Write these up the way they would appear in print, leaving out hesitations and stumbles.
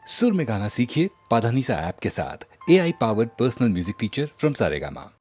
सुर में गाना सीखिए पाधानीसा ऐप के साथ। AI powered personal music teacher from Saregama.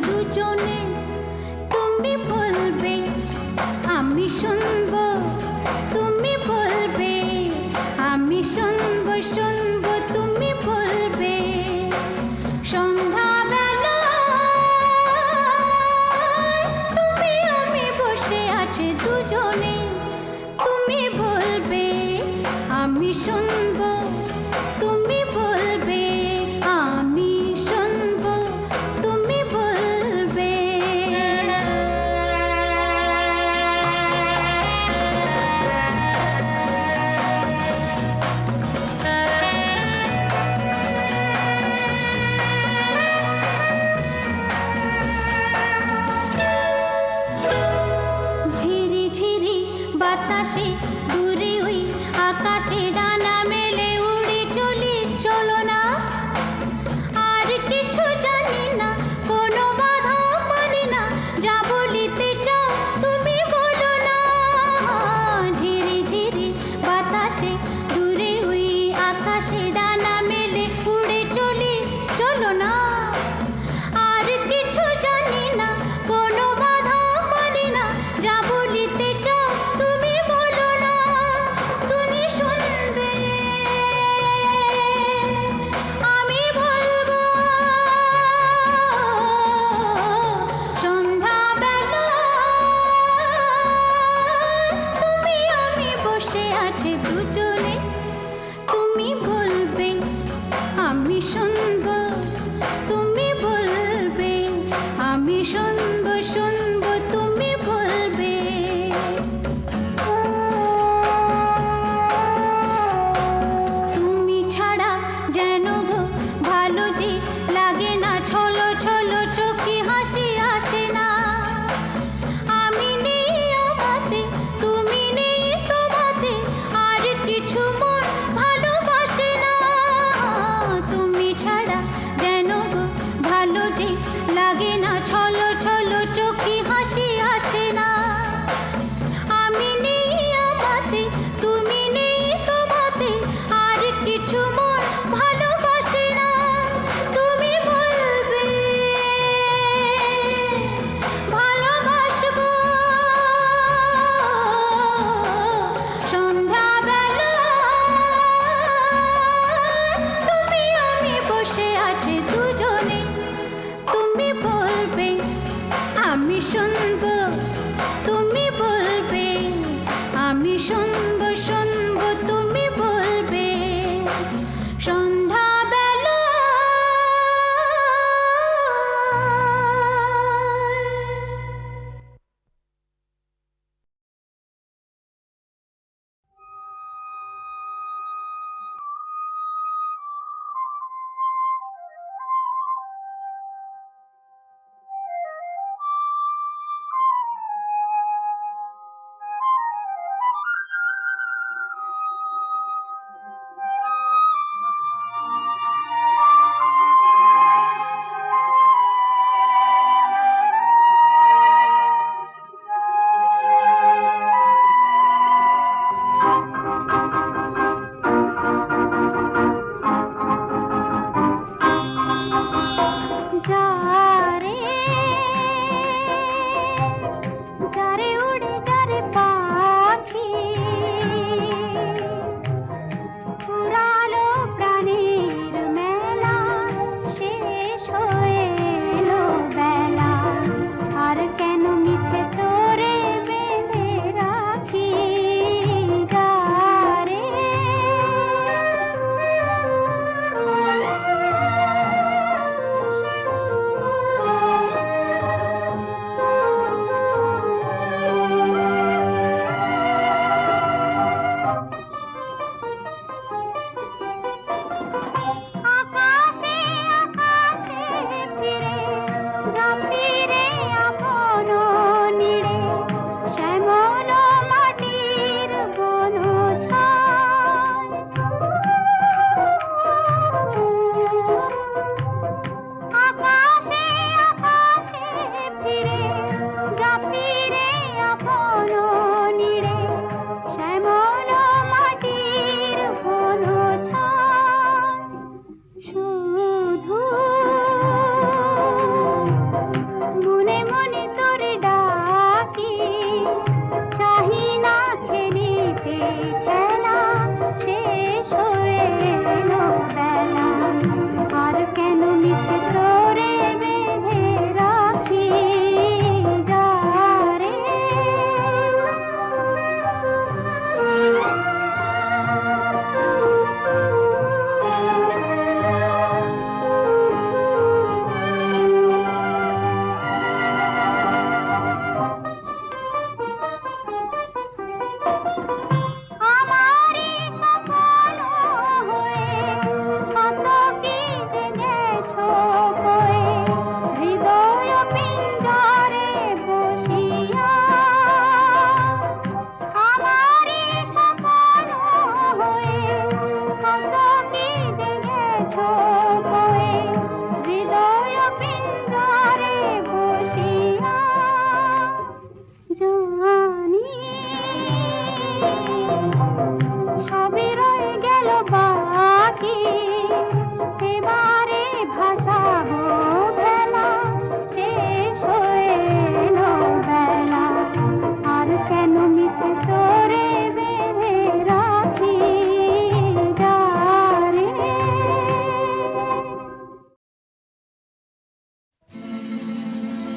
দুজনে তুমি বলবে আমি শুনবো, তুমি বলবে আমি শুনবো, শুনবো তুমি বলবে। সন্ধ্যাবেলা তুমি আমি বসে আছি দুজনে, তুমি বলবে আমি শুনবো, তুমি বলবে আমি শুনবো, তুমি বলবে। ঝিরি ঝিরি বাতাসে দূরে ওই আকাশে ডানা মেলে উড়ে চলি, চলো না আর কিছু জানি না, কোনো বাধা মানি না, যা বলিতে চাও তুমি বলো না। ঝিরি ঝিরি বাতাসে দূরে ওই আকাশে ডানা মেলে উড়ে চলি, চলো না আর কিছু জানি না, কোনো বাধা মানি না, যা বলিতে চাও তুমি বলো না। তুমি শুনবে আমি বলবো। সন্ধ্যাবেলা তুমি আমি বসে আছি দুজনে, তুমি বলবে আমি শুনবো, তুমি বলবে আমি শুনবো, শুনবো তুমি বলবে। তুমি ছাড়া যেন গো ভালো যে লাগে না, ছলো ছলো চোখে হাসি আসে না। আমি নেই আমাতে, তুমি নেই তোমাতে, আর কিছু মন ভালোবাসে না। তুমি ছাড়া যেন গো ভালো যে লাগে না, ছলো ছলো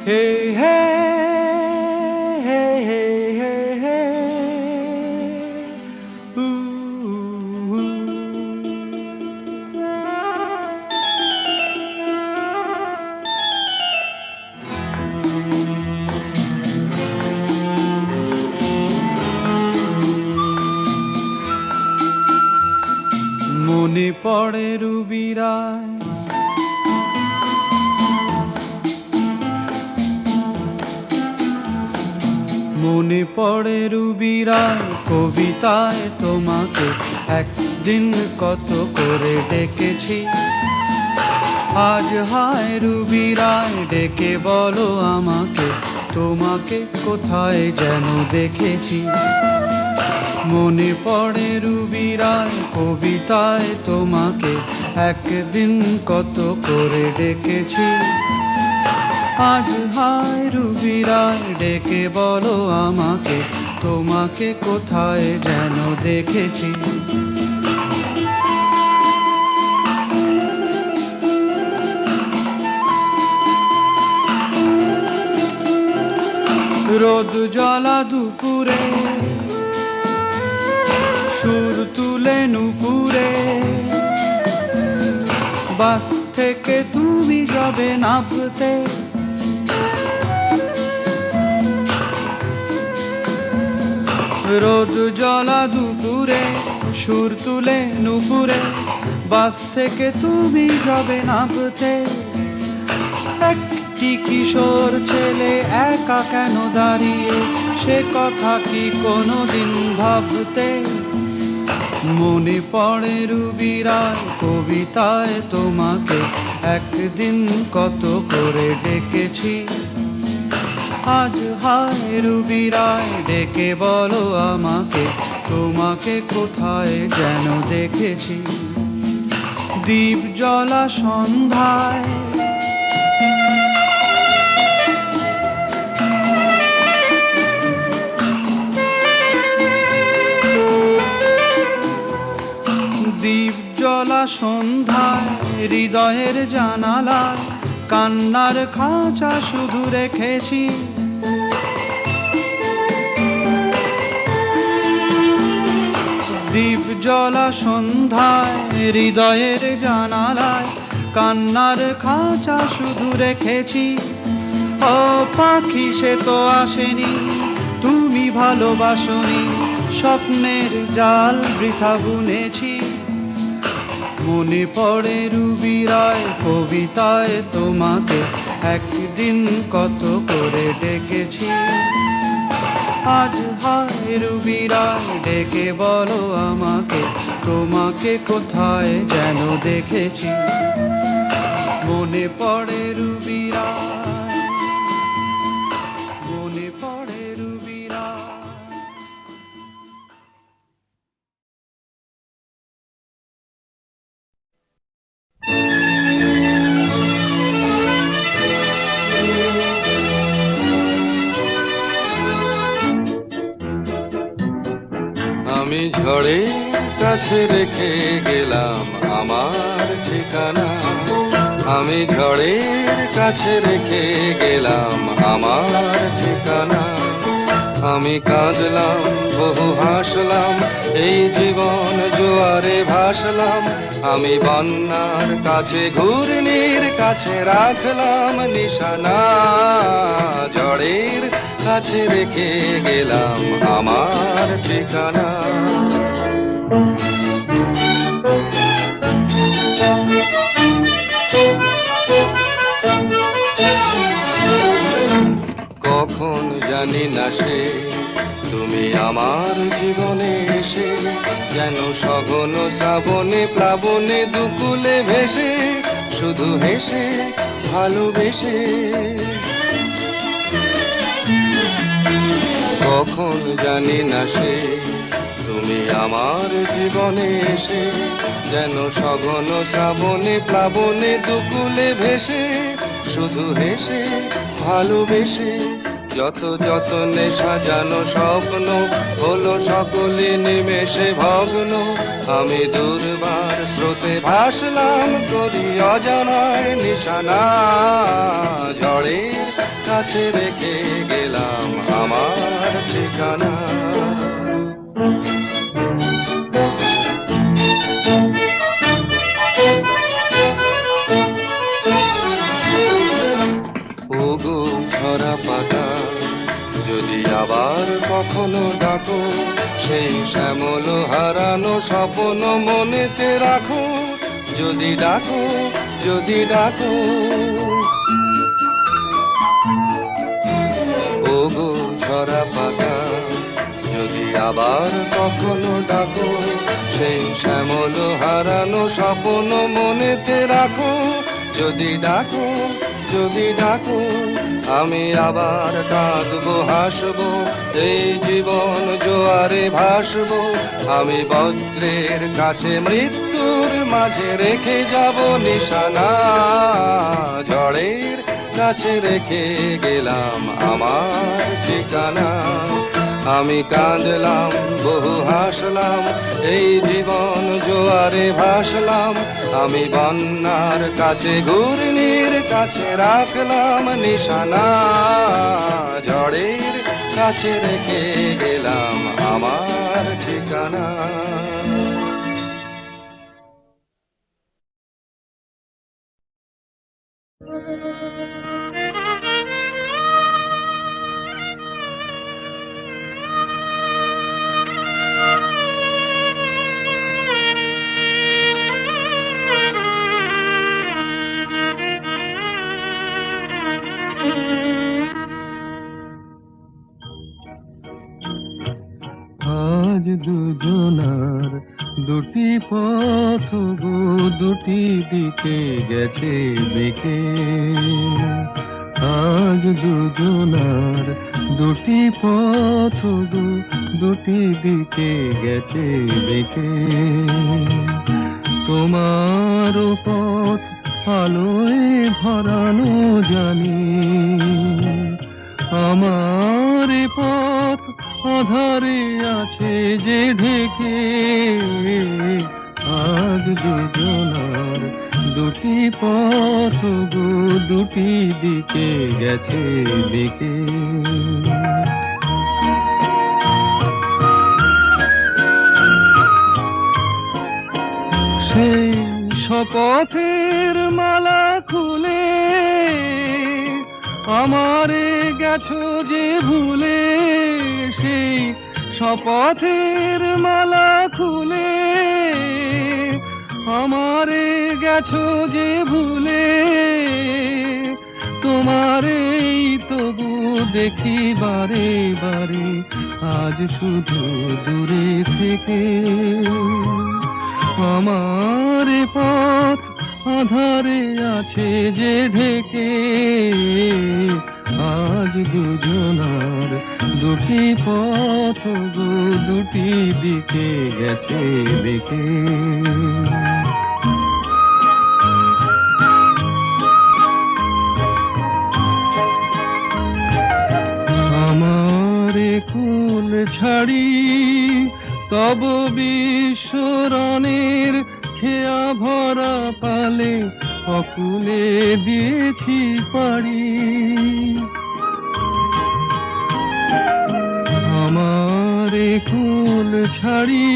হে হে হে হে হে হে উ উ। মনে পড়ে রুবিরায় মনে পড়ে রুবিরায় কবিতায় তোমাকে একদিন কত করে ডেকেছি। আজ হায় রুবিরায় ডেকে বলো আমাকে তোমাকে কোথায় যেন দেখেছি। মনে পড়ে রুবিরায় কবিতায় তোমাকে একদিন কত করে ডেকেছি। আজ হায় রুবিরায় ডেকে বলো আমাকে তোমাকে কোথায় যেন দেখেছি। রোদ জ্বলা দুপুরে সুর তুলে নুপুরে বাস থেকে তুমি যাবে নামতে। রোদ জ্বলা দুপুরে সুর তুলে নুপুরে বাস থেকে তুমি যাবে নামতে। একটি কিশোর ছেলে একা কেন দাঁড়িয়ে সে কথা কি কোনোদিন ভাবতে। মনে পড়ে রুবিরায় কবিতায় তোমাকে একদিন কত করে ডেকেছি। আজ হায় রুবিরায় ডেকে বলো আমাকে তোমাকে কোথায় যেন দেখেছি। দ্বীপ জ্বলা সন্ধ্যায় দ্বীপ জ্বলা সন্ধ্যায় হৃদয়ের জানালায় কান্নার খাঁচা শুধু রেখেছি। দ্বীপ জ্বলা সন্ধ্যায় হৃদয়ের জানালায় কান্নার খাঁচা শুধু রেখেছি। ও পাখি সে তো আসেনি তুমি ভালোবাসনি স্বপ্নের জাল বৃথা বুনেছি। মনে পড়ে রুবিরায় কবিতায় তোমাকে একদিন কত করে ডেকেছি। আজ হায় রুবিরায় ডেকে বলো আমাকে তোমাকে কোথায় যেন দেখেছি। মনে পড়ে রুবিরায় মনে পড়ে রুবিরায়। আমি ঝড়ের কাছে রেখে গেলাম আমার ঠিকানা। আমি ঝড়ের কাছে রেখে গেলাম আমার ঠিকানা। আমি কাঁদলাম বহু হাসলাম এই জীবন জোয়ারে ভাসলাম। আমি বন্যার কাছে ঘূর্ণির কাছে রাখলাম নিশানা। ঝড়ের কাছে রেখে গেলাম আমার ঠিকানা। কখন জানি না সে তুমি আমার জীবনে এসে যেন সঘন শ্রাবণে প্লাবনে দুকুলে ভেসে শুধু হেসে ভালোবেসে। কখন জানি না সে তুমি আমার জীবনে এসে যেন সঘন শ্রাবণে প্লাবনে দুকুলে ভেসে শুধু হেসে ভালোবেসে। যত যতনে সাজানো স্বপ্ন হলো সকলে নিমেষে ভগ্ন। আমি দুর্বার স্রোতে ভাসলাম করি অজানায় নিশানা। ঝড়ের কাছে রেখে গেলাম আমার ঠিকানা। ওগো ঝরা পাতা, যদি আবার কখনো ডাকো, সেই শ্যামল হারানো স্বপ্ন মনেতে রাখো। যদি ডাকো, যদি ডাকো, ওগো ঝরা পাতা, যদি আবার কখনো ডাকো, সেই শ্যামল হারানো স্বপ্ন মনেতে রাখো। যদি ডাকো, যদি ডাকো, আমি আবার কাঁদবো হাসবো, এই জীবন জোয়ারে ভাসবো। আমি বজ্রের কাছে মৃত্যুর মাঝে রেখে যাব নিশানা, ঝড়ের কাছে রেখে গেলাম আমার ঠিকানা। আমি কাঁদলাম, বহু হাসলাম, এই জীবন জোয়ারে ভাসলাম। আমি বন্যার কাছে, ঘূর্ণির কাছে রাখলাম নিশানা, ঝড়ের কাছে রেখে গেলাম আমার ঠিকানা। আজ দুজনার দুটি পথ গো, দুটি দিকে গেছে বেঁকে। আজ দুজনার দুটি পথ গো, দুটি দিকে গেছে বেঁকে। তোমার পথ আলোয় ভরানো জানি, আমার পথ আধারে আছে যে ঢেকে। আজ দুজনার দুটি পথ গো, দুটি দিকে গেছে বেঁকে। সেই শপথের মালা খুলে আমারে গেছো যে ভুলে। সেই শপথের মালা খুলে আমারে গেছো যে ভুলে। তোমারেই তবু দেখি বারে বারে, আজ শুধু দূরে থেকে। আমার পথ আধারে আছে যে ঢেকে। আজ দুজনার দুটি পথ গো, দুটি দিকে গেছে বেঁকে। আমারে কুল ছাড়ি তব বিশ্বরণের খেয়া ভরা পালে, অকুলে দিয়েছি পাড়ি। আমারে কুল ছাড়ি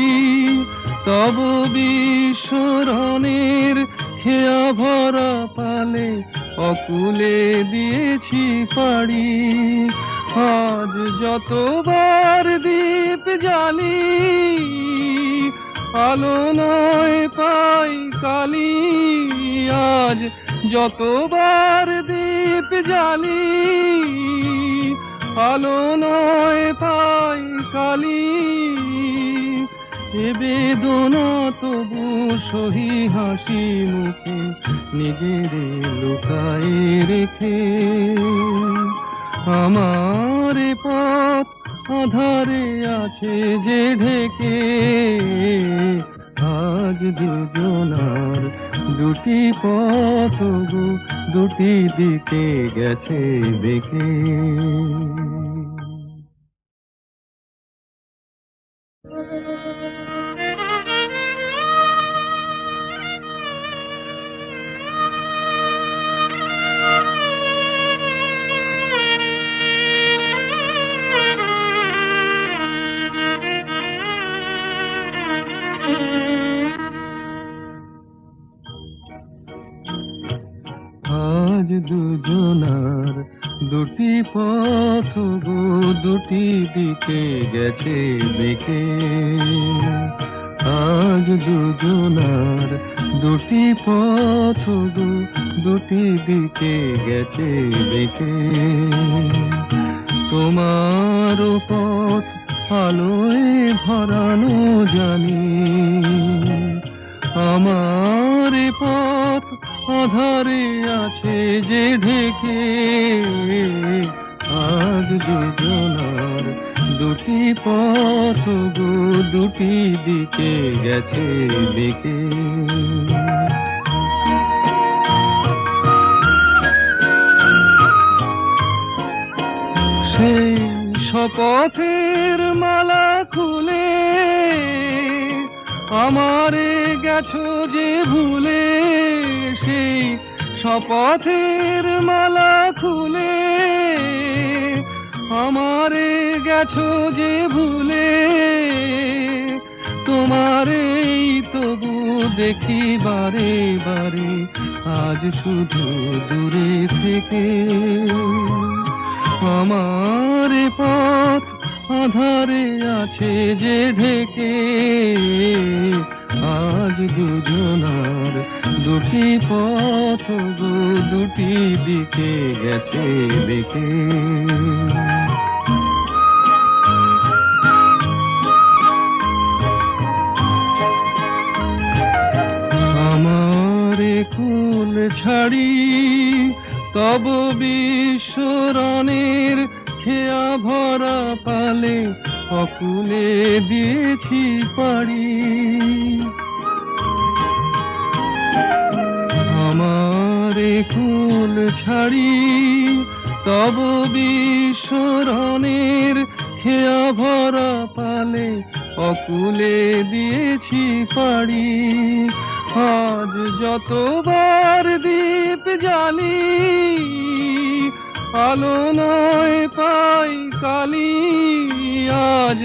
তব বিশ্বরণের খেয়া ভরা পালে, অকুলে দিয়েছি পাড়ি। আজ যতবার দীপ জ্বালি, আলো নয় পাই কালি। আজ যতবার দীপ জ্বালি, আলো নয় পাই কালি। এ বেদনা তবু সহি হাসি মুখে, নিজের লুকায়ে রেখে। আমার পথ আধারে আছে যে ঢেকে। আজ দুজনার দুটি পথ গো, দুটি দিকে গেছে বেঁকে। দুজনার দুটি পথ গো, দুটি দিকে গেছে বেঁকে। আজ দুজনার দুটি পথ গো, দুটি দিকে গেছে বেঁকে। তোমার পথ আলোয় ভরানো জানি, আমার পথ আধারে আছে যে ঢেকে। আজ দুজনার দুটি পথ গো, দুটি দিকে গেছে বেঁকে। সেই শপথের মালা খুলে আমারে গেছো যে ভুলে। সেই শপথের মালা খুলে আমারে গেছো যে ভুলে। তোমারেই তবু দেখি বারে বারে, আজ শুধু দূরে থেকে। আমার পথ আধারে আছে যে ঢেকে। আজ দুজনার দুটি পথ গো, দুটি দিকে গেছে বেঁকে। আমারে কুল ছাড়ি তব বিশ্বরণের খেয়া ভরা পালে অকুলে দিয়েছি পাড়ি। আমারে কুল ছাড়ি তব বিশ্বরণের খেয়া ভরা পালে অকুলে দিয়েছি পাড়ি। আজ যতবার দীপ জ্বালি আলো নয় পাই কালি। আজ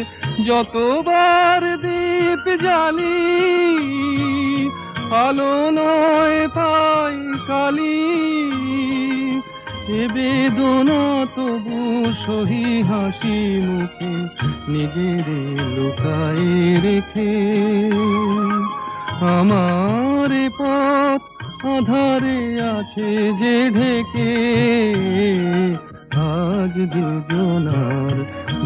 যতবার দীপ জ্বালি আলো নয় পাই কালি। এ বেদনা তবু সহি হাসি মুখে নিজের লুকায়ে রেখে। আমার পথ আধারে আছে যে ঢেকে। আজ দুজনার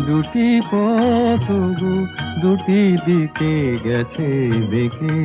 দুটি পথ গো, দুটি দিকে গেছে বেঁকে।